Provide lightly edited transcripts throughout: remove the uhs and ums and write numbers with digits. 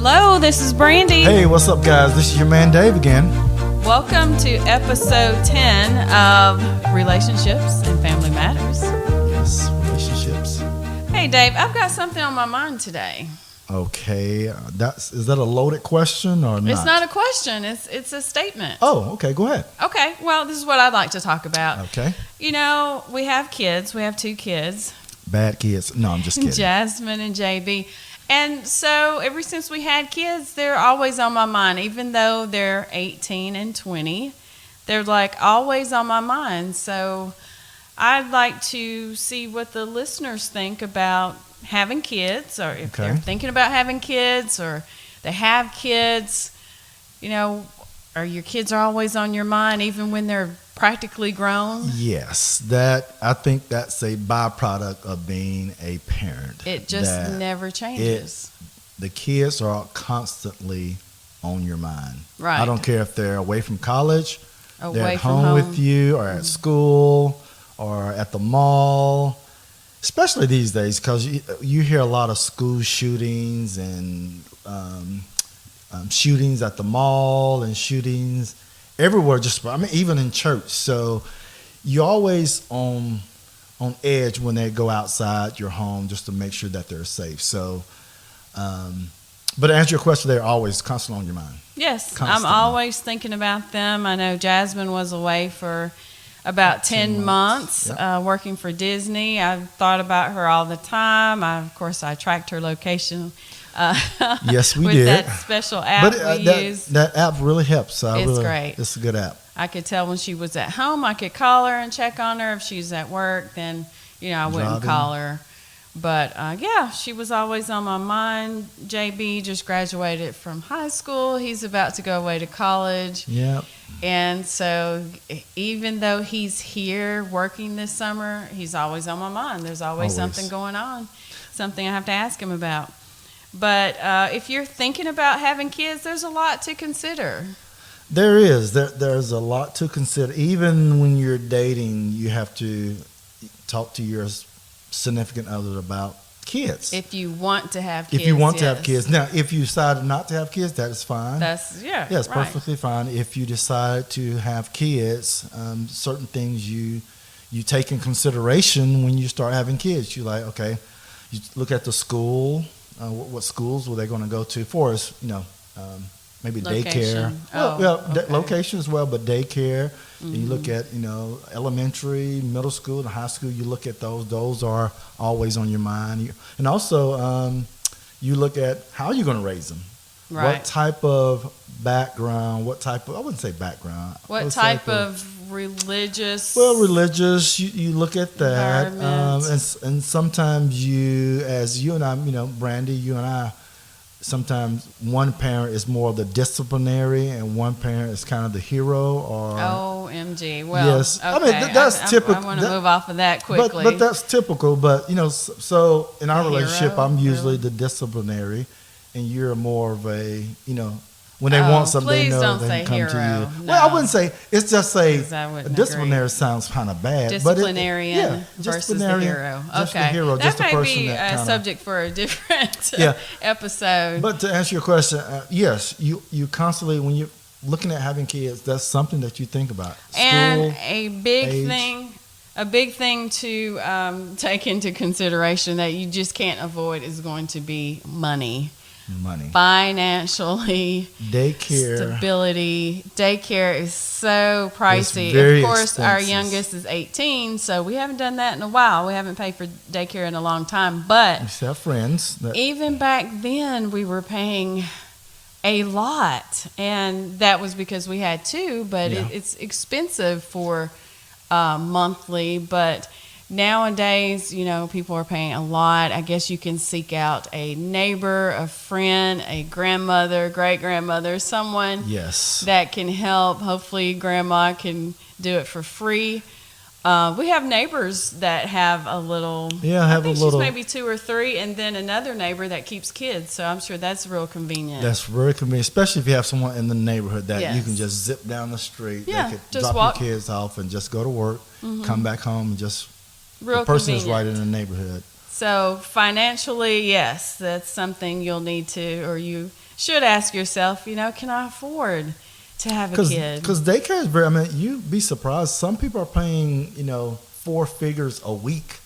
Hello, this is Brandy. Hey, what's up, guys? This is your man Dave again. Welcome to episode 10 of Relationships and Family Matters. Yes, relationships. Hey, Dave, I've got something on my mind today. Okay, is that a loaded question or not? It's not a question. It's a statement. Oh, okay. Go ahead. Okay, well, this is what I'd like to talk about. Okay. You know, we have kids. We have two kids. Bad kids. No, I'm just kidding. Jasmine and JB. And so ever since we had kids, they're always on my mind. Even though they're 18 and 20, they're like always on my mind. So I'd like to see what the listeners think about having kids, or if they're thinking about having kids, or they have kids. You know, are your kids always on your mind even when they're practically grown? Yes, I think that's a byproduct of being a parent. It just never changes. The kids are constantly on your mind. Right. I don't care if they're away from college, they're at from home with you, or at school, or at the mall. Especially these days, because you hear a lot of school shootings and shootings at the mall and shootings everywhere. Even in church. So you're always on edge when they go outside your home just to make sure that they're safe. So, but to answer your question, they're always constantly on your mind. Yes, Constantly. I'm always thinking about them. I know Jasmine was away for about 10 months working for Disney. I thought about her all the time. Of course, I tracked her location. Yes, we with did. That special app we use. That app really helps. It's great. It's a good app. I could tell when she was at home. I could call her and check on her. If she's at work, then I wouldn't call her. But she was always on my mind. JB just graduated from high school. He's about to go away to college. Yep. And so even though he's here working this summer, he's always on my mind. There's always something going on, something I have to ask him about. But if you're thinking about having kids, there's a lot to consider. There is. There's a lot to consider. Even when you're dating, you have to talk to your significant other about kids. If you want to have kids. If you want to have kids. Now, if you decide not to have kids, that is fine. It's perfectly fine. If you decide to have kids, certain things you take in consideration when you start having kids. You you look at the school. What schools were they going to go to for us? Maybe location. Daycare. Location as well, but daycare. Mm-hmm. And you look at elementary, middle school, and high school. You look at those. Those are always on your mind. And also, you look at how you're going to raise them. Right. What type of background? I wouldn't say background. What type of religious? Well, religious. You look at that, and sometimes as you and I, Brandy, you and I. Sometimes one parent is more of the disciplinary, and one parent is kind of the hero. Or OMG. Well, yes, okay. that's typical. I want to move off of that quickly. But that's typical. But so in our relationship, I'm usually the disciplinary, and you're more of a when they want something, they know they can come hero. to you. No. Well, I wouldn't say it's just a disciplinary agree. Sounds kind of bad. Disciplinarian versus the hero. Just the hero, just that the may person be that a subject for a different episode. But to answer your question, yes, you constantly when you're looking at having kids, that's something that you think about. And School, a big age. thing to take into consideration that you just can't avoid is going to be money. Financially, daycare, stability. Daycare is so pricey. Of course, expensive. Our youngest is 18, so we haven't done that in a while. We haven't paid for daycare in a long time. But except friends, even back then, we were paying a lot, and that was because we had two. But it's expensive for monthly, but. Nowadays, people are paying a lot. I guess you can seek out a neighbor, a friend, a grandmother, great-grandmother, someone that can help. Hopefully, grandma can do it for free. We have neighbors that have a little. I think she's maybe 2 or 3, and then another neighbor that keeps kids. So I'm sure that's real convenient. That's very convenient, especially if you have someone in the neighborhood that you can just zip down the street. Yeah, they could just drop walk. your kids off and just go to work, come back home, and just real the person convenient. is right in the neighborhood. So financially, yes, that's something you'll need to, or you should ask yourself, can I afford to have a kid? Because daycare is very. I mean, you'd be surprised. Some people are paying 4 figures a week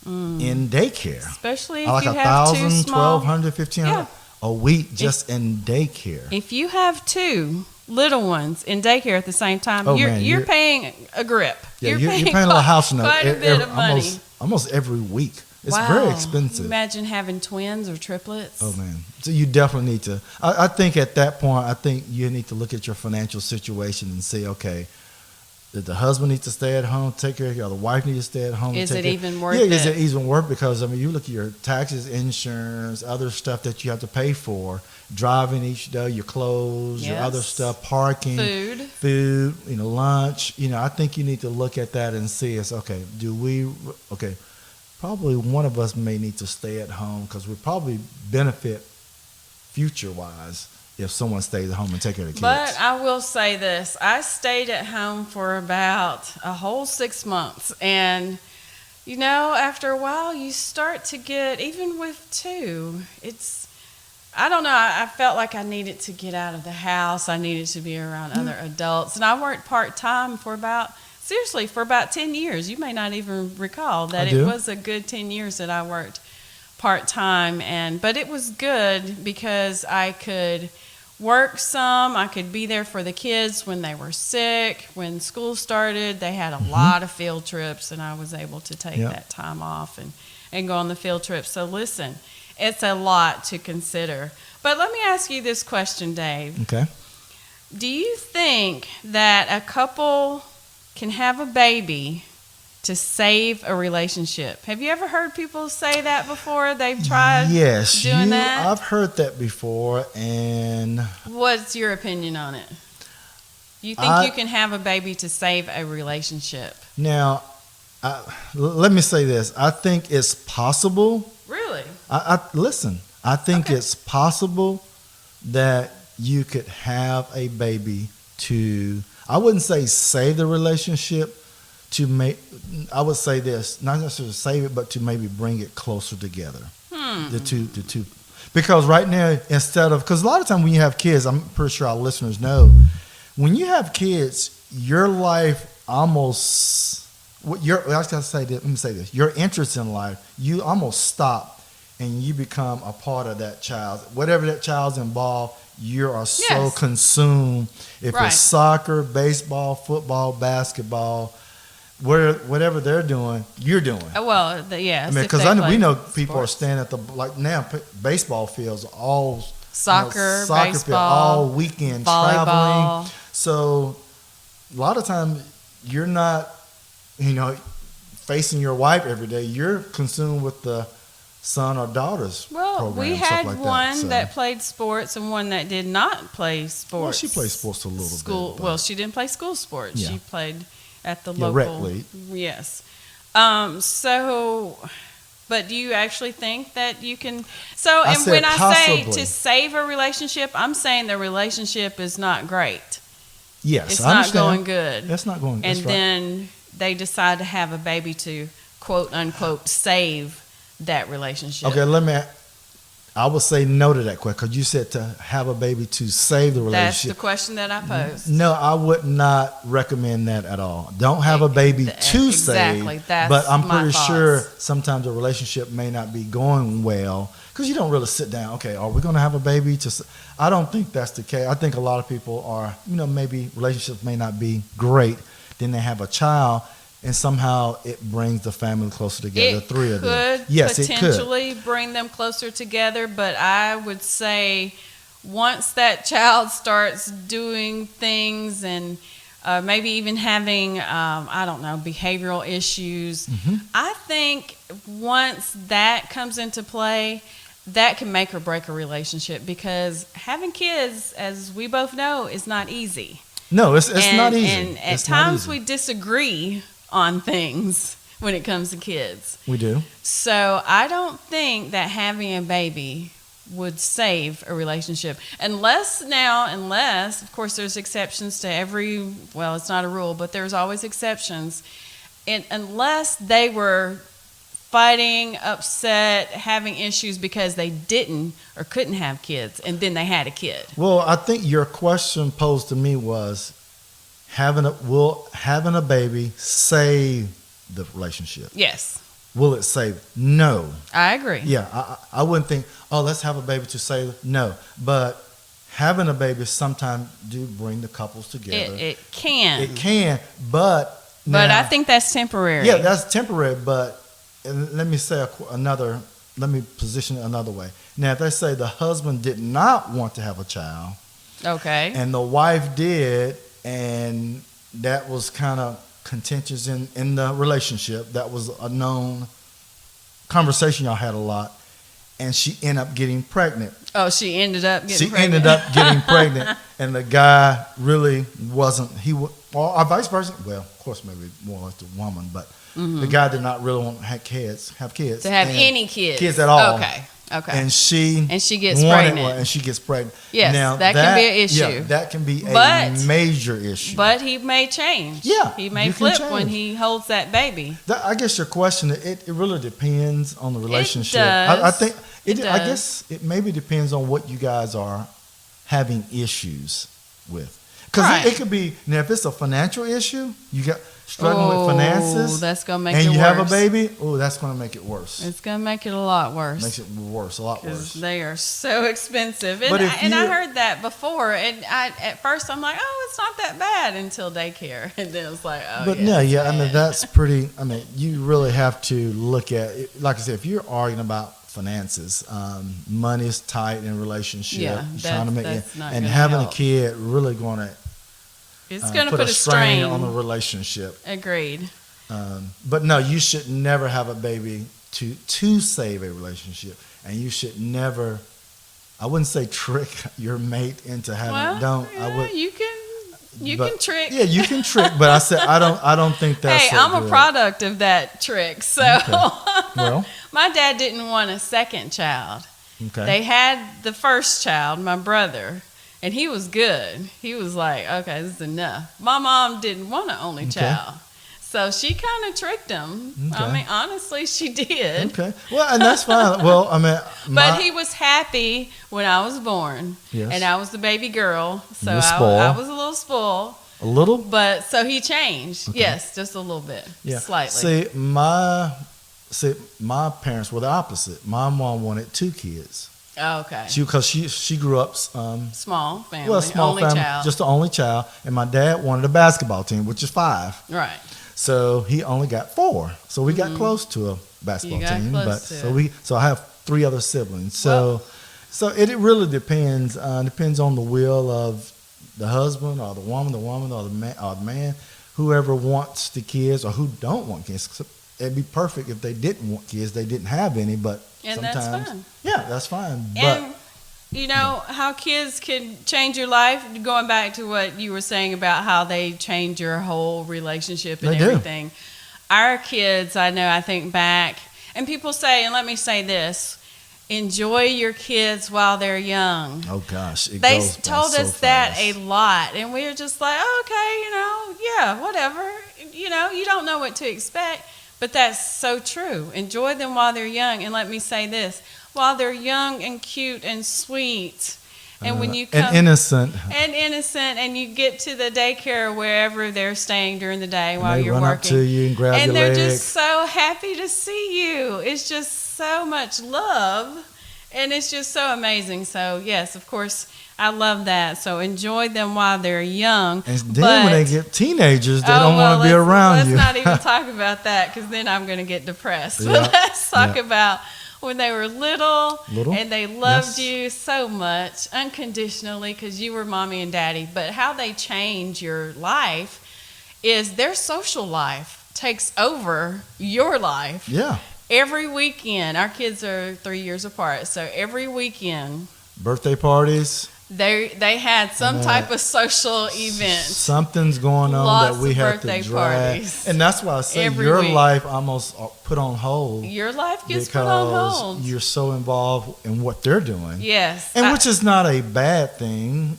in daycare, especially if like you have 1,000, two small, 1,200, 1,500 a week just in daycare. If you have 2 little ones in daycare at the same time, you're paying a grip. Yeah, you're paying a little house note quite a bit of money. Almost every week. It's wow. very expensive. Imagine having twins or triplets. Oh man! So you definitely need to. I think at that point, I think you need to look at your financial situation and say, okay, did the husband need to stay at home, take care of you, or the wife need to stay at home? Is it even worth it? Yeah, is it even worth? Because you look at your taxes, insurance, other stuff that you have to pay for, driving each day, your clothes, your other stuff, parking, food, lunch. I think you need to look at that and see, probably one of us may need to stay at home because we probably benefit future-wise if someone stays at home and take care of the kids. But I will say this. I stayed at home for about a whole 6 months. And, after a while, you start to get, even with 2, I don't know, I felt like I needed to get out of the house. I needed to be around other adults. And I worked part-time for about 10 years. You may not even recall that it was a good 10 years that I worked part-time. But it was good because I could work some. I could be there for the kids when they were sick. When school started, they had a lot of field trips, and I was able to take that time off and go on the field trips. So listen, it's a lot to consider. But let me ask you this question, Dave. Okay. Do you think that a couple can have a baby to save a relationship? Have you ever heard people say that before? They've tried doing that? I've heard that before. And what's your opinion on it? You think you can have a baby to save a relationship? Now, let me say this. I think it's possible. Really? Listen, I think it's possible that you could have a baby to, I wouldn't say save the relationship, I would say this, not necessarily save it, but to maybe bring it closer together. The two. Because right now, because a lot of times when you have kids, I'm pretty sure our listeners know, when you have kids, your life almost, let me say this, your interest in life, you almost stop and you become a part of that child. Whatever that child's involved, you are so consumed. If it's soccer, baseball, football, basketball, whatever they're doing, you're doing. Well, because we know people are staying at now baseball fields all soccer, baseball, field, all weekend, volleyball. Traveling. So a lot of times you're not, facing your wife every day. You're consumed with the son or daughter's program. We had one that played sports and one that did not play sports. Well, she played sports a little bit. Well, she didn't play school sports. Yeah. She played at the local rec league. Yes. But do you actually think that you can? When I say to save a relationship, I'm saying the relationship is not great. Yes, it's I not going good. That's not going. And then they decide to have a baby to quote unquote save that relationship. Okay, I would say no to that question because you said to have a baby to save the relationship. That's the question that I posed. No, I would not recommend that at all. Don't have a baby to save. But I'm pretty sure sometimes the relationship may not be going well because you don't really sit down. Okay, are we going to have a baby? I don't think that's the case. I think a lot of people are, maybe relationships may not be great. Then they have a child. And somehow it brings the family closer together, the 3 of them. Yes, it could potentially bring them closer together, but I would say once that child starts doing things and maybe even having, behavioral issues, I think once that comes into play, that can make or break a relationship because having kids, as we both know, is not easy. No, it's not easy. And at times we disagree on things when it comes to kids. We do. So I don't think that having a baby would save a relationship unless of course there's exceptions to it's not a rule, but there's always exceptions. And unless they were fighting, upset, having issues because they didn't or couldn't have kids, and then they had a kid? Well, I think your question posed to me was will having a baby save the relationship? Yes. Will it save it? No. I agree. Yeah, I wouldn't think, oh, let's have a baby to save it. No. But having a baby sometimes do bring the couples together. It can. It can, but But now, I think that's temporary. yeah, that's temporary. But let me say let me position it another way. Now, if they say the husband did not want to have a child, Okay. and the wife did, and that was kind of contentious in the relationship, that was a known conversation y'all had a lot, and she ended up getting pregnant. Oh, she ended up getting pregnant. Ended up getting pregnant, and the guy really wasn't. Or vice versa. Well, of course, maybe more like the woman, but the guy did not really want to have kids. To have any kids. Kids at all. Okay. And she gets pregnant. One, and she gets pregnant. Yes, now, that can be an issue. Yeah, that can be a major issue. But he may change. Yeah, he may flip when he holds that baby. I guess your question, it really depends on the relationship. It does. I think it does. I guess it maybe depends on what you guys are having issues with. Because it could be, now if it's a financial issue, you got struggling with finances. That's going to make it worse. And you have a baby, that's going to make it worse. It's going to make it a lot worse. Makes it worse, a lot worse. They are so expensive. And, But I heard that before. And at first I'm like, oh, it's not that bad until daycare. And then it's like, oh, but I mean, that's pretty, I mean, you really have to look at it. Like I said, if you're arguing about finances, money is tight in a relationship. Yeah, trying to make that's not and gonna having help. A kid really going to it's going to put a strain on the the relationship. Agreed. But no, you should never have a baby to save a relationship, and you should never. I wouldn't say trick your mate into having. I would. You can trick. Yeah, you can trick, but I said I don't think that's. Hey, I'm a product of that trick. So, well, my dad didn't want a second child. Okay. They had the first child, my brother, and he was good. He was like, okay, this is enough. My mom didn't want an only child. So she kind of tricked him. Okay. I mean, honestly, she did. Okay. Well, and that's fine. Well, I mean, but he was happy when I was born. Yes. And I was the baby girl. So You were I was a little spoiled. A little? But so he changed. Okay. Yes, just a little bit. Yeah. Slightly. See, my parents were the opposite. My mom wanted 2 kids. Oh, okay. Because she grew up small family. Well, small only family, child. just the only child, and my dad wanted a basketball team, which is 5. Right. So he only got 4. So we got close to a basketball team. So I have 3 other siblings. So it really depends. Depends on the will of the husband or the woman or the man, whoever wants the kids or who don't want kids. It'd be perfect if they didn't want kids, they didn't have any, but sometimes that's fine. Yeah, that's fine. And you know how kids can change your life? Going back to what you were saying about how they change your whole relationship and everything. Our kids, I think back, and people say, and let me say this, enjoy your kids while they're young. Oh gosh, they told us that a lot, and we were just like, oh, okay, whatever. You don't know what to expect, but that's so true. Enjoy them while they're young, and let me say this. While they're young and cute and sweet, and when you come and innocent, and you get to the daycare or wherever they're staying during the day while you're run working, up to you and grab your they're leg. just so happy to see you. It's just so much love, and it's just so amazing. So yes, of course, I love that. So enjoy them while they're young. And then when they get teenagers, they don't want to be around you. Let's not even talk about that, because then I'm going to get depressed. But let's talk about when they were little and they loved you so much unconditionally because you were mommy and daddy. But how they change your life is their social life takes over your life. Yeah. Every weekend, our kids are 3 years apart, so every weekend, birthday parties. They had some type of social event. Something's going on that we have to drag. Parties. And that's why I say your life almost put on hold. Your life gets put on hold. You're so involved in what they're doing. Yes. And which is not a bad thing.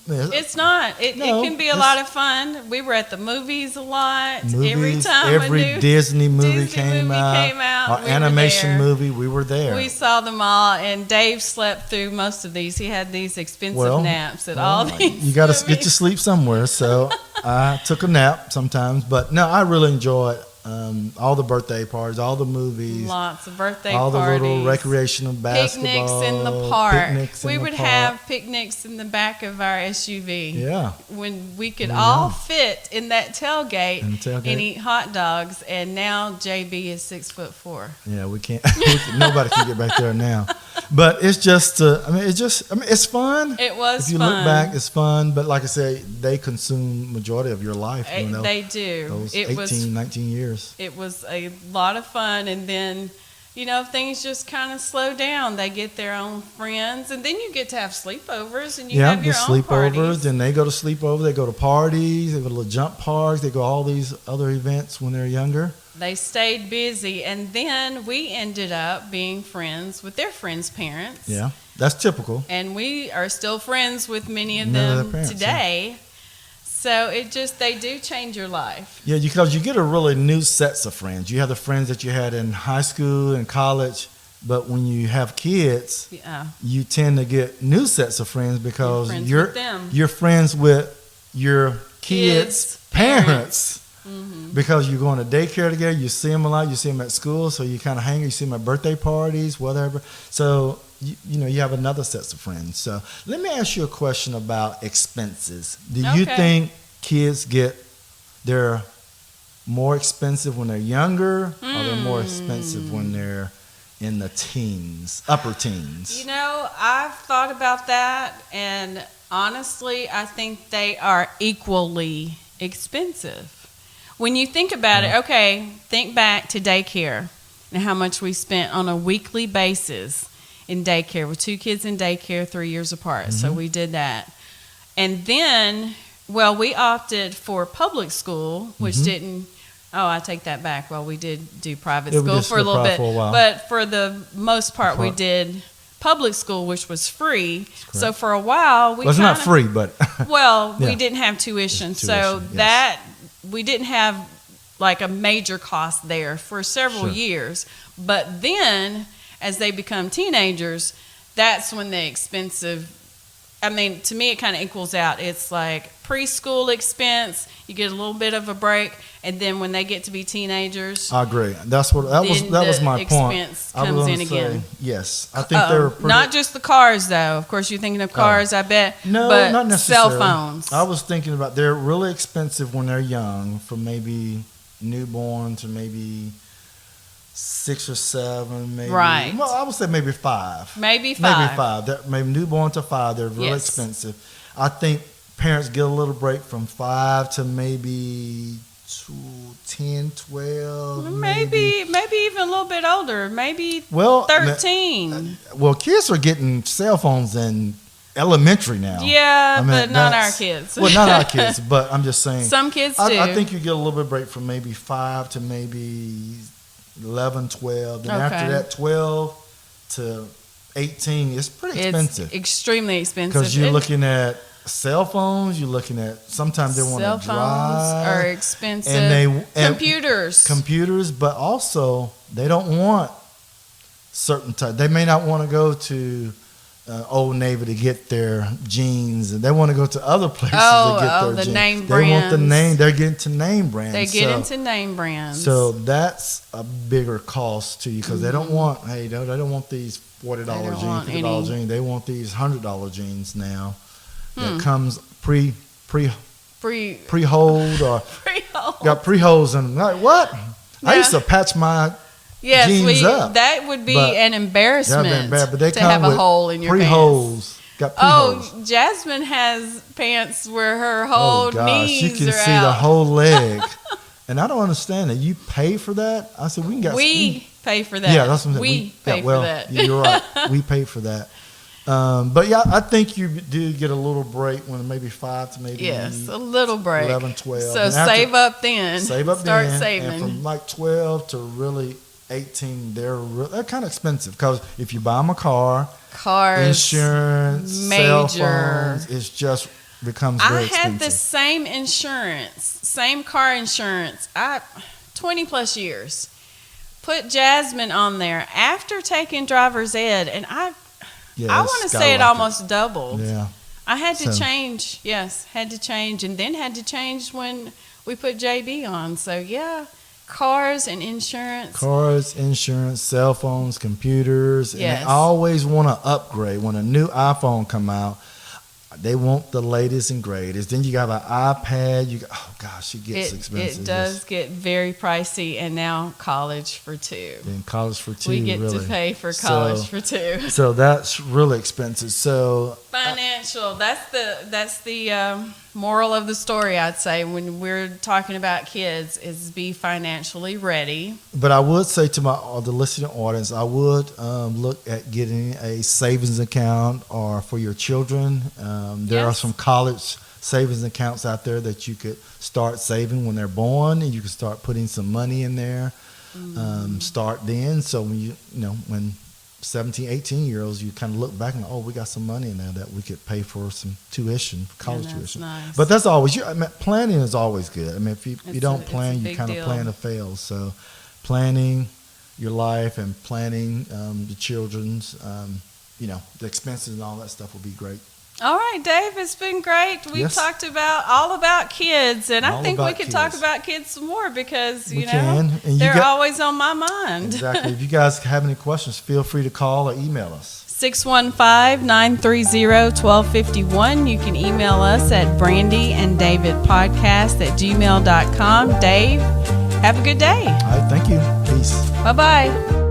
It's not. It can be a lot of fun. We were at the movies a lot. Every time every Disney movie came out, our animation movie, we were there. We saw them all, and Dave slept through most of these. He had these expensive naps at all these. You got to get your sleep somewhere, so I took a nap sometimes. But no, I really enjoyed all the birthday parties, all the movies, lots of birthday all parties, the little recreational basketball, picnics in the park. We would park. have picnics in the back of our SUV. Yeah, when we could all fit in that tailgate, and eat hot dogs. And now JB is 6'4". Yeah, we can't. Nobody can get back there now. But it's just, it's fun. It was fun. If you look back, it's fun. But like I say, they consume majority of your life. They do. Those 18, 19 years. It was a lot of fun. And then, things just kind of slow down. They get their own friends. And then you get to have sleepovers. And you have your own parties. Then they go to sleepover. They go to parties. They go to little jump parks. They go to all these other events when they're younger. They stayed busy, and then we ended up being friends with their friends' parents. Yeah, that's typical. And we are still friends with many of them today. Yeah. So they do change your life. Yeah, because you get a really new sets of friends. You have the friends that you had in high school and college, but when you have kids, you tend to get new sets of friends because you're friends with your kids' parents. Mm-hmm. Because you're going to daycare together, you see them a lot, you see them at school, so you kind of hang, you see them at birthday parties, whatever. So, you have another set of friends. So, let me ask you a question about expenses. Do you think kids they're more expensive when they're younger, or they're more expensive when they're in the teens, upper teens? I've thought about that, and honestly, I think they are equally expensive. When you think about it, think back to daycare and how much we spent on a weekly basis in daycare with 2 kids in daycare 3 years apart. Mm-hmm. So we did that. And then, we opted for public school, which didn't, I take that back. Well, we did do private school for a little bit. But for the most part, we did public school, which was free. So for a while, it's not free, but we didn't have tuition. So we didn't have like a major cost there for several years. But then as they become teenagers, that's when the expensive, to me, it kind of equals out. It's like preschool expense, you get a little bit of a break, and then when they get to be teenagers, I agree. That was my point. Expense comes in again. Yes, I think they're pretty, not just the cars though. Of course, you're thinking of cars. I bet. No, but not necessarily. Cell phones. I was thinking about they're really expensive when they're young, from maybe newborn to maybe 6 or 7, maybe. Right. Well, I would say maybe 5. Maybe 5. Maybe newborn to 5. They're really expensive. I think parents get a little break from 5 to maybe 10, 12. Maybe even a little bit older. Maybe 13. Kids are getting cell phones in elementary now. Yeah, but not our kids. Well, not our kids, but I'm just saying. Some kids do. I think you get a little bit of break from maybe 5 to maybe 11, 12. Then after that, 12 to 18 is pretty expensive. It's extremely expensive. Because you're looking at cell phones, you're looking at, sometimes they want to drive. Cell phones are expensive. Computers, but also they don't want certain type. They may not want to go to Old Navy to get their jeans, and they want to go to other places to get their jeans. Name brands. They want the name. They're getting to name brands. They get into name brands. So that's a bigger cost to you because they don't want. They don't want these $40 jeans, $50 jeans. They want these $100 jeans now. That comes pre-hold or got pre-holes in them. Like what? I used to patch my jeans up. That would be an embarrassment but they to come have a with hole in your pre-holes. Got pre-holes. Oh, Jasmine has pants where her whole knees you can are see out. the whole leg. And I don't understand that. You pay for that? I said, we pay for that. Yeah, that's what I'm saying. We pay for that. You're right. We pay for that. But yeah, I think you do get a little break when maybe 5 to maybe a little break. 11, 12. So save up then. Start saving. And from like 12 to really 18, they're kind of expensive because if you buy them a car, Cars, insurance, cell major. phones. It just becomes very expensive. I had the same insurance, same car insurance. 20 plus years. Put Jasmine on there after taking driver's ed, and I want to say it almost doubled. Yeah. I had to change. Yes, had to change, and then had to change when we put JB on. So yeah, cars and insurance. Cars, insurance, cell phones, computers. Yes. And they always want to upgrade. When a new iPhone come out, they want the latest and greatest. Then you got an iPad. Oh gosh, it gets expensive. It does get very pricey, and now college for two. Then college for two. We get to pay for college for two. So that's really expensive. So financial. That's the moral of the story. I'd say when we're talking about kids is be financially ready. But I would say to the listening audience, I would look at getting a savings account or for your children. There are some college savings accounts out there that you could start saving when they're born, and you can start putting some money in there. Start then. So when when 17, 18-year-olds, you kind of look back and we got some money in there that we could pay for some tuition, college tuition. Nice. But that's always, planning is always good. I mean, if you don't plan, you kind of plan to fail. So planning your life and planning the children's, the expenses and all that stuff will be great. All right, Dave, it's been great. We've talked all about kids, and I think we could talk about kids some more because, they're always on my mind. Exactly. If you guys have any questions, feel free to call or email us. 615-930-1251. You can email us at brandyanddavidpodcast@gmail.com. Dave, have a good day. All right, thank you. Peace. Bye-bye.